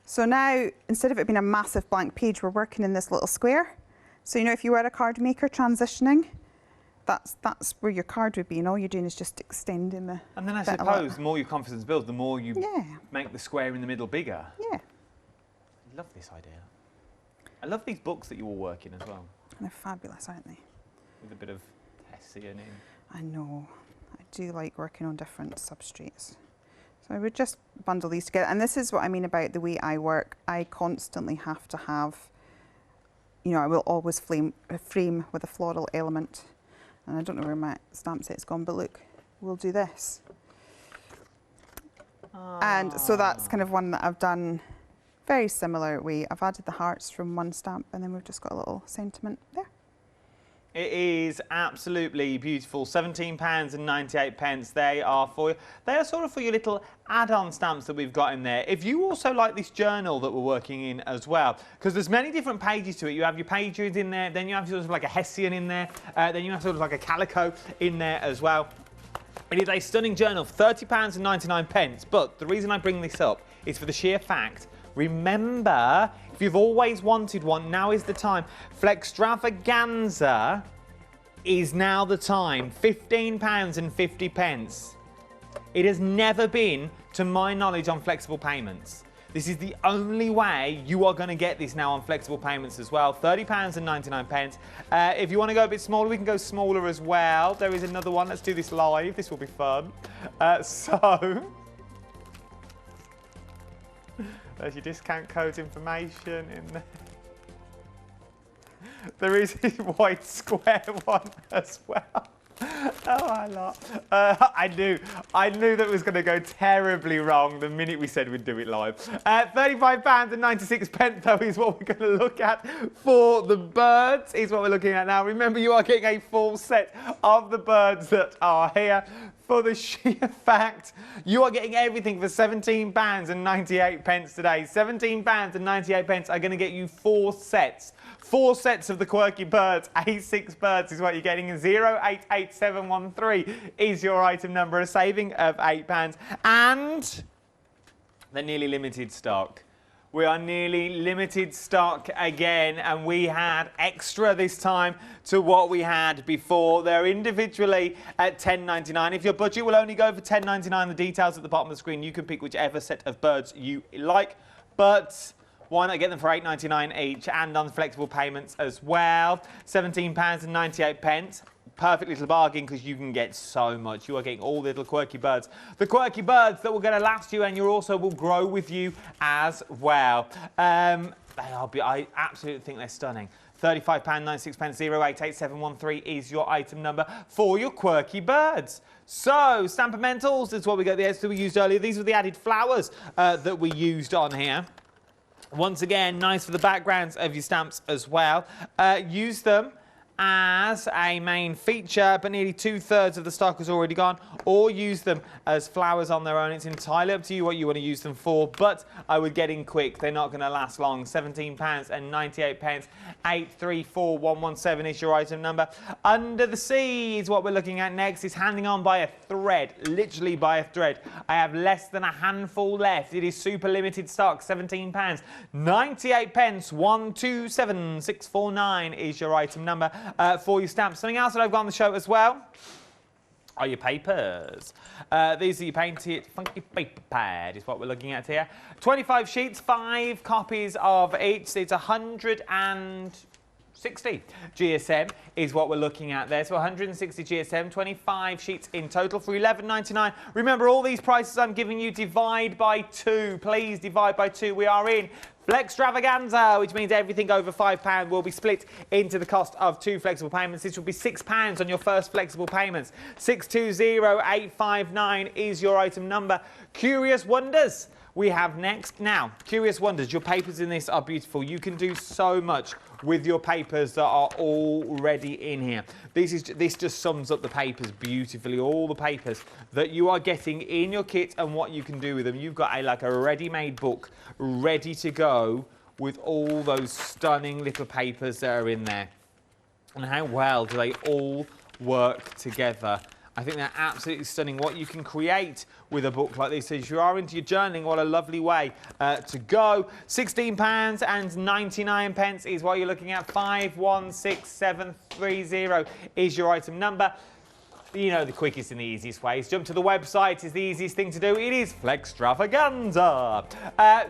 So now, instead of it being a massive blank page, we're working in this little square. So, you know, if you were a card maker transitioning, that's where your card would be, and all you're doing is just extending the... And then I suppose the more your confidence builds, the more you make the square in the middle bigger. Yeah. I love this idea. I love these books that you all work in as well. They're fabulous, aren't they? With a bit of Hessian in. I know. I do like working on different substrates. So I would just bundle these together. And this is what I mean about the way I work. I constantly have to have, you know, I will always frame with a floral element. And I don't know where my stamp set's gone, but look, we'll do this. And so that's kind of one that I've done very similar way. I've added the hearts from one stamp, and then we've just got a little sentiment there. It is absolutely beautiful. £17.98. They are for you. They are sort of for your little add-on stamps that we've got in there. If you also like this journal that we're working in as well, because there's many different pages to it. You have your pages in there, then you have sort of like a Hessian in there, then you have sort of like a calico in there as well. It is a stunning journal for £30.99. But the reason I bring this up is for the sheer fact, remember, if you've always wanted one, now is the time. Flextravaganza is now the time. £15.50. It has never been, to my knowledge, on flexible payments. This is the only way you are going to get this now on flexible payments as well. £30.99. If you want to go a bit smaller, we can go smaller as well. There is another one. Let's do this live. This will be fun. There's your discount code information in there. There is a white square one as well. Oh, I laugh. I knew that was going to go terribly wrong the minute we said we'd do it live. £35.96 though is what we're going to look at for the birds, is what we're looking at now. Remember, you are getting a full set of the birds that are here. For the sheer fact, you are getting everything for £17.98 today. £17.98 are going to get you 4 sets. 4 sets of the Quirky birds. A6 birds is what you're getting. 088713 is your item number, a saving of £8. And they're nearly limited stock. We are nearly limited stock again, and we had extra this time to what we had before. They're individually at $10.99. If your budget will only go for $10.99, the details at the bottom of the screen. You can pick whichever set of birds you like, but why not get them for $8.99 each and on flexible payments as well? £17.98. Perfect little bargain because you can get so much. You are getting all the little Quirky birds. The Quirky birds that will going to last you, and you also will grow with you as well. I absolutely think they're stunning. £35.96, 088713 is your item number for your Quirky birds. So, Stampermentals is what we got. The edits that we used earlier. These were the added flowers that we used on here. Once again, nice for the backgrounds of your stamps as well. Use them as a main feature, but nearly 2/3 of the stock is already gone, or use them as flowers on their own. It's entirely up to you what you want to use them for, but I would get in quick. They're not going to last long. £17.98. 834117 is your item number. Under the Sea is what we're looking at next. It's hanging on by a thread, literally by a thread. I have less than a handful left. It is super limited stock. £17.98. 127649 is your item number for your stamps. Something else that I've got on the show as well are your papers. These are your painted funky paper pad is what we're looking at here. 25 sheets, 5 copies of each. It's 160 GSM is what we're looking at there. So 160 GSM, 25 sheets in total for £11.99. Remember, all these prices I'm giving you, divide by 2. Please divide by 2. We are in Flextravaganza, which means everything over £5 will be split into the cost of 2 flexible payments. This will be £6 on your first flexible payments. 620859 is your item number. Curious Wonders we have next. Now, Curious Wonders, your papers in this are beautiful. You can do so much with your papers that are already in here. This just sums up the papers beautifully. All the papers that you are getting in your kit and what you can do with them. You've got like a ready-made book ready to go with all those stunning little papers that are in there. And how well do they all work together? I think they're absolutely stunning. What you can create with a book like this. If you are into your journaling, what a lovely way to go. £16.99 is what you're looking at. 516730 is your item number. You know, the quickest and the easiest ways. Jump to the website is the easiest thing to do. It is Flextravaganza.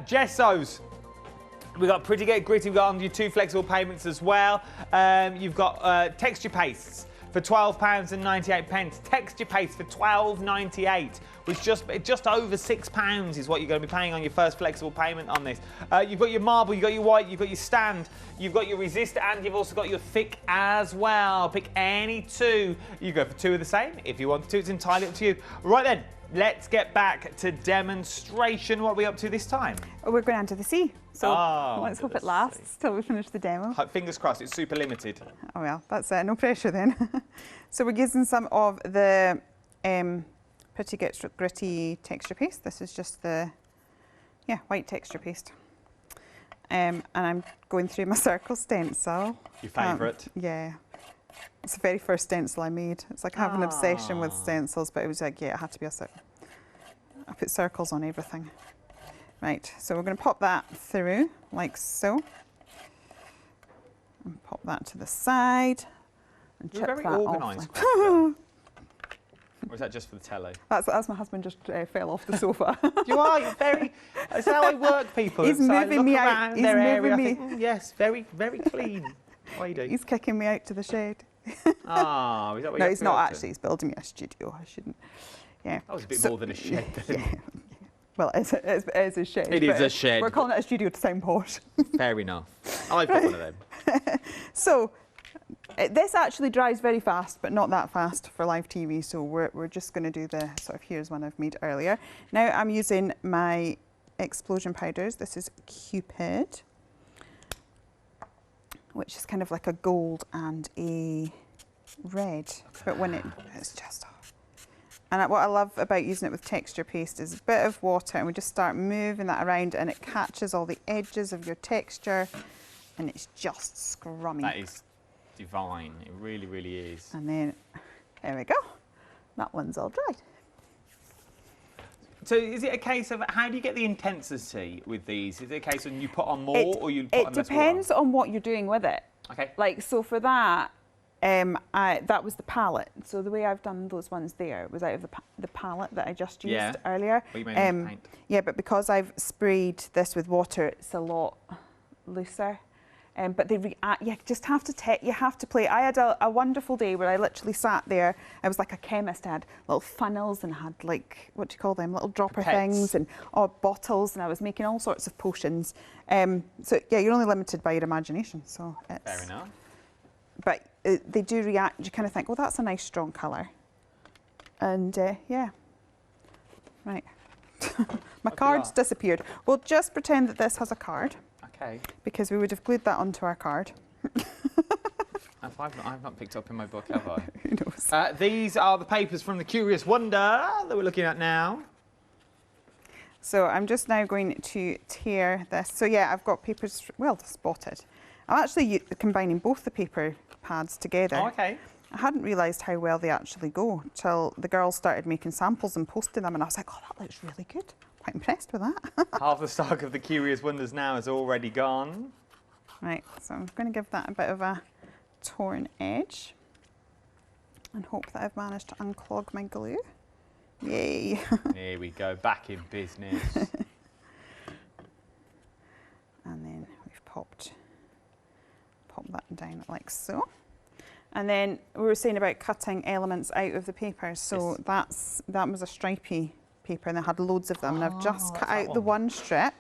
Gessos. We've got Pretty Get Gritty. We've got on your 2 flexible payments as well. You've got texture pastes for £12.98. Texture paste for £12.98, which just over £6 is what you're going to be paying on your first flexible payment on this. You've got your marble, you've got your white, you've got your stand, you've got your resist, and you've also got your thick as well. Pick any 2. You go for 2 of the same. If you want to, it's entirely up to you. Right then, let's get back to demonstration. What are we up to this time? We're going Under the Sea. So let's hope it lasts till we finish the demo. Fingers crossed, it's super limited. Oh well, that's no pressure then. So we're using some of the Pretty Get Gritty texture paste. This is just the white texture paste. And I'm going through my circle stencil. Your favourite? Yeah. It's the very first stencil I made. It's like I have an obsession with stencils, but it was like, yeah, it had to be a circle. I put circles on everything. Right, so we're going to pop that through like so. And pop that to the side. And You're chip very that organised. off. Or is that just for the telly? That's my husband just fell off the sofa. You are, you're very, that's how I work, people. He's so moving me out. He's moving me. Yes, very, very clean. What are you doing? He's kicking me out to the shed. Is that what No, you're he's not actually. He's building me a studio. I shouldn't. Yeah. That was a bit more than a shed then. Yeah. Well, it's a shed. It is a shed. We're calling it a studio to sound posh. Fair enough. I've got one of them. So, This actually dries very fast, but not that fast for live TV. So we're just going to do the sort of, here's one I've made earlier. Now I'm using my explosion powders. This is Cupid, which is kind of like a gold and a red, but when it's just off. And what I love about using it with texture paste is a bit of water, and we just start moving that around, and it catches all the edges of your texture, and it's just scrummy. That is divine. It really, really is. And then, there we go. That one's all dried. So is it a case of, how do you get the intensity with these? Is it a case of you put on more or you put on less water? It depends on what you're doing with it. Okay. Like, so for that, that was the palette. So the way I've done those ones there was out of the palette that I just used earlier. Well, you made paint. Yeah, but because I've sprayed this with water, it's a lot looser. But they react. You just have to you have to play. I had a wonderful day where I literally sat there. I was like a chemist. I had little funnels and had like, what do you call them, little dropper things and bottles, and I was making all sorts of potions. So yeah, you're only limited by your imagination. So it's fair enough. But they do react. You kind of think, well, that's a nice strong colour. And yeah, right. My card's disappeared. We'll just pretend that this has a card. Okay. Because we would have glued that onto our card. I've not picked up in my book, have I? Who knows? These are the papers from the Curious Wonder that we're looking at now. So I'm just now going to tear this. So yeah, I've got papers well spotted. I'm actually combining both the paper pads together. Oh, okay. I hadn't realised how well they actually go till the girls started making samples and posting them, and I was like, oh, that looks really good. Quite impressed with that. Half the stock of the Curious Wonders now is already gone. Right, so I'm going to give that a bit of a torn edge and hope that I've managed to unclog my glue. Yay. Here we go, back in business. And then we've pop that down like so. And then we were saying about cutting elements out of the paper. So that was a stripy paper, and I had loads of them, and I've just cut out the one strip.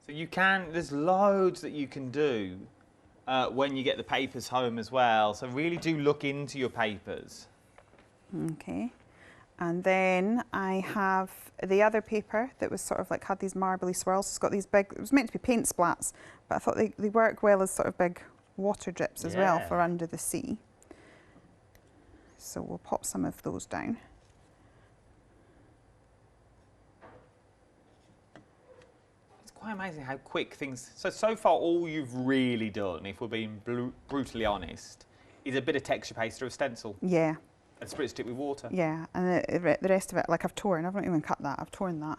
So you can, there's loads that you can do when you get the papers home as well. So really do look into your papers. Okay. And then I have the other paper that was sort of like had these marbly swirls. It's got these big, it was meant to be paint splats, but I thought they work well as sort of big water drips as well for under the sea. So we'll pop some of those down. It's quite amazing how quick things... So far all you've really done, if we're being brutally honest, is a bit of texture paste or a stencil. Yeah. And spritzed it with water. Yeah, and the rest of it, like I've not even cut that, I've torn that.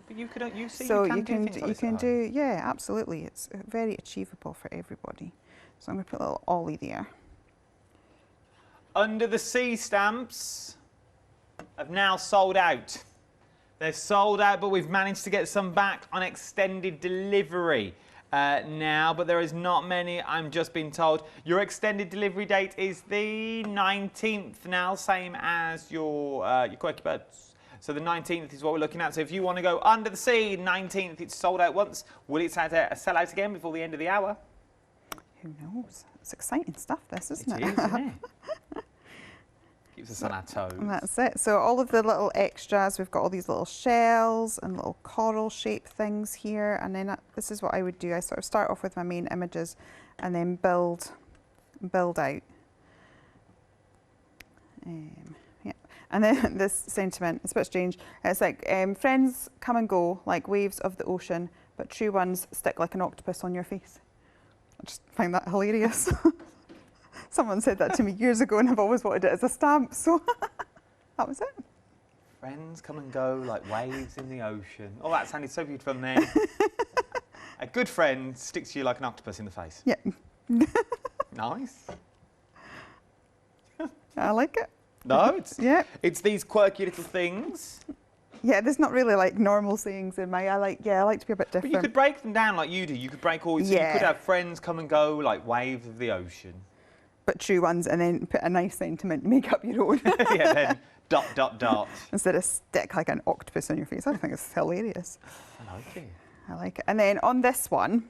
But you could, you see, so you can do, yeah, absolutely. It's very achievable for everybody. So I'm going to put a little ollie there. Under the Sea stamps have now sold out. They're sold out, but we've managed to get some back on extended delivery now, but there is not many, I'm just being told. Your extended delivery date is the 19th now, same as your Quirky Birds. So the 19th is what we're looking at. So if you want to go Under the Sea, 19th, it's sold out once. Will it sell out again before the end of the hour? Who knows? It's exciting stuff, this, isn't it? It is, isn't it? Keeps us on our toes. And that's it. So all of the little extras, we've got all these little shells and little coral shaped things here. And then this is what I would do. I sort of start off with my main images and then build out. Yeah. And then this sentiment, it's a bit strange. It's like, friends come and go like waves of the ocean, but true ones stick like an octopus on your face. I just find that hilarious. Someone said that to me years ago, and I've always wanted it as a stamp, so that was it. Friends come and go like waves in the ocean. Oh, that sounded so beautiful then. A good friend sticks you like an octopus in the face. Yeah. Nice. I like it. No, it's these quirky little things. Yeah, there's not really like normal sayings in my. I like to be a bit different. But you could break them down like you do. You could break all. So you could have friends come and go like waves of the ocean. But true ones, and then put a nice sentiment, make up your own. Yeah, then ... Instead of stick like an octopus on your face. I think it's hilarious. I like it. I like it. And then on this one,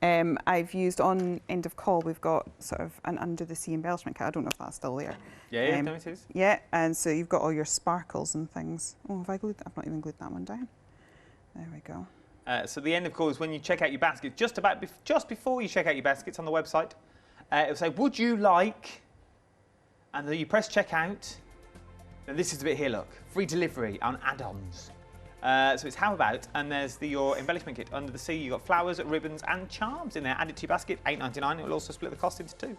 I've used on End of Call, we've got sort of an Under the Sea embellishment kit. I don't know if that's still there. Yeah, no, it is. Yeah, and so you've got all your sparkles and things. Oh, have I glued? I've not even glued that one down. There we go. So the End of Call is when you check out your basket. Just before you check out your baskets on the website, it'll say, would you like, and then you press checkout. And this is the bit here, look, free delivery on add-ons. So it's how about, and there's your embellishment kit. Under the Sea, you've got flowers, ribbons and charms in there. Add it to your basket, £8.99. It will also split the cost into two.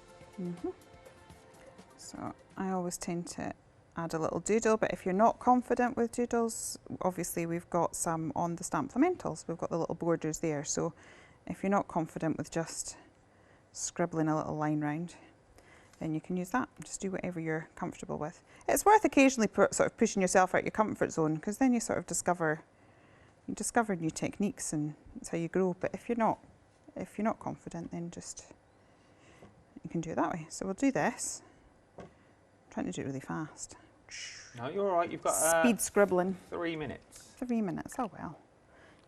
So I always tend to add a little doodle, but if you're not confident with doodles, obviously we've got some on the Stamp Fundamentals. We've got the little borders there. So if you're not confident with just scribbling a little line round, then you can use that. Just do whatever you're comfortable with. It's worth occasionally sort of pushing yourself out your comfort zone, because then you sort of discover new techniques, and that's how you grow. But if you're not confident, then just you can do it that way. So we'll do this. I'm trying to do it really fast. No, you're all right. You've got speed scribbling. 3 minutes. 3 minutes. Oh well.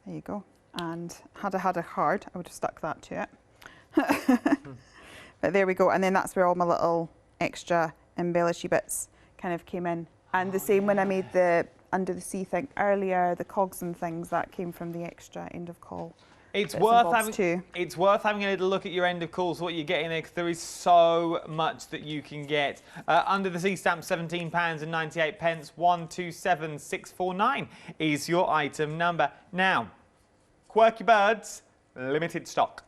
There you go. And had I had a card, I would have stuck that to it. But there we go, and then that's where all my little extra embellishy bits kind of came in. And the same when I made the Under the Sea thing earlier, the cogs and things, that came from the extra End of Call. It's worth having a little look at your End of Calls, what you're getting there, because there is so much that you can get. Under the Sea stamp, £17.98. 127649 is your item number. Now, Quirky Birds, limited stock.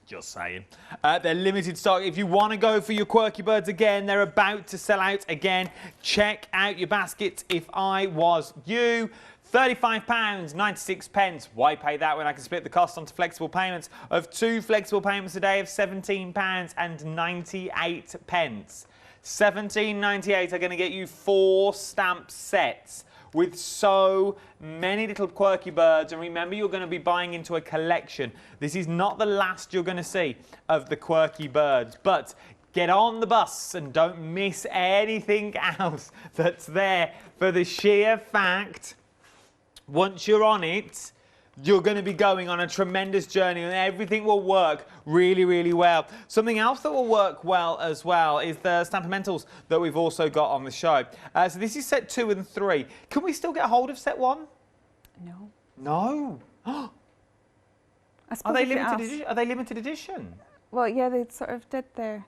Just saying. They're limited stock. If you want to go for your Quirky Birds again, they're about to sell out again. Check out your baskets if I was you. £35.96. Why pay that when I can split the cost onto flexible payments of 2 flexible payments a day of £17.98. £17.98 are going to get you 4 stamp sets with so many little Quirky Birds. And remember, you're going to be buying into a collection. This is not the last you're going to see of the Quirky Birds, but get on the bus and don't miss anything else that's there, for the sheer fact, once you're on it, you're going to be going on a tremendous journey, and everything will work really, really well. Something else that will work well as well is the Stampimentals that we've also got on the show. So this is set 2 and 3. Can we still get hold of set 1? No. No. Are they limited edition? Are they limited edition? Well, yeah, they sort of did their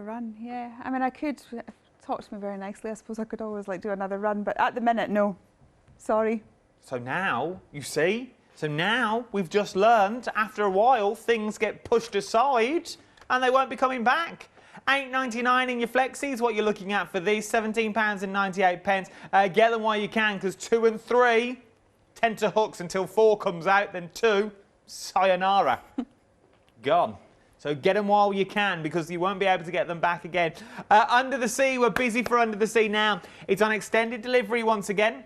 run. Yeah. I mean, I could talk to me very nicely. I suppose I could always do another run, but at the minute, no. Sorry. So now, you see? So now we've just learned, after a while, things get pushed aside and they won't be coming back. £8.99 in your flexies, what you're looking at for these, £17.98. Get them while you can, because 2 and 3 tend to hooks until 4 comes out, then 2, sayonara. Gone. So get them while you can, because you won't be able to get them back again. Under the Sea, we're busy for Under the Sea now. It's on extended delivery once again,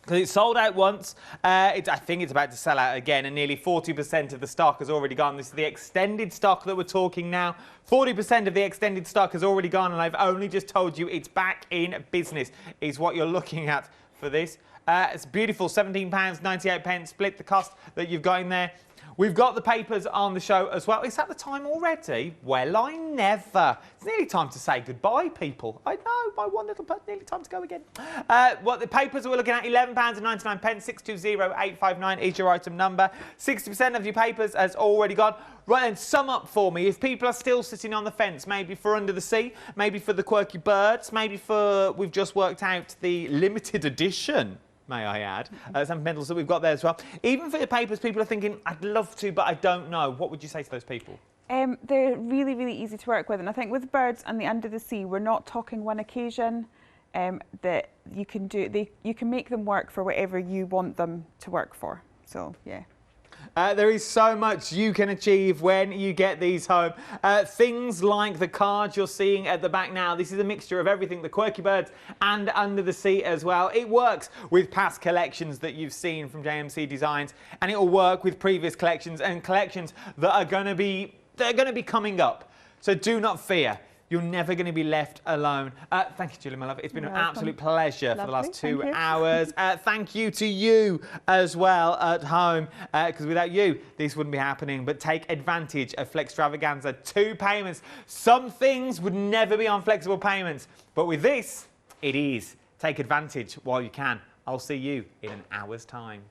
because it sold out once. I think it's about to sell out again, and nearly 40% of the stock has already gone. This is the extended stock that we're talking now. 40% of the extended stock has already gone, and I've only just told you it's back in business, is what you're looking at for this. It's beautiful, £17.98. Split the cost that you've got in there. We've got the papers on the show as well. Is that the time already? Well, I never. It's nearly time to say goodbye, people. I know, my one little bit, nearly time to go again. The papers we're looking at, £11.99, 620859 is your item number. 60% of your papers has already gone. Right then, sum up for me. If people are still sitting on the fence, maybe for Under the Sea, maybe for the Quirky Birds, maybe for, we've just worked out the limited edition, may I add, some medals that we've got there as well. Even for the papers, people are thinking, I'd love to, but I don't know. What would you say to those people? They're really, really easy to work with. And I think with Birds and the Under the Sea, we're not talking one occasion that you can do. You can make them work for whatever you want them to work for. So, yeah. There is so much you can achieve when you get these home. Things like the cards you're seeing at the back now. This is a mixture of everything, the Quirky Birds and Under the Sea as well. It works with past collections that you've seen from JMC Designs, and it will work with previous collections and collections that are going to be coming up. So do not fear. You're never going to be left alone. Thank you, Julie, my love. It's been an absolute pleasure for the last 2 hours. Thank you to you as well at home, because without you, this wouldn't be happening. But take advantage of Flextravaganza. 2 payments. Some things would never be on flexible payments, but with this, it is. Take advantage while you can. I'll see you in an hour's time.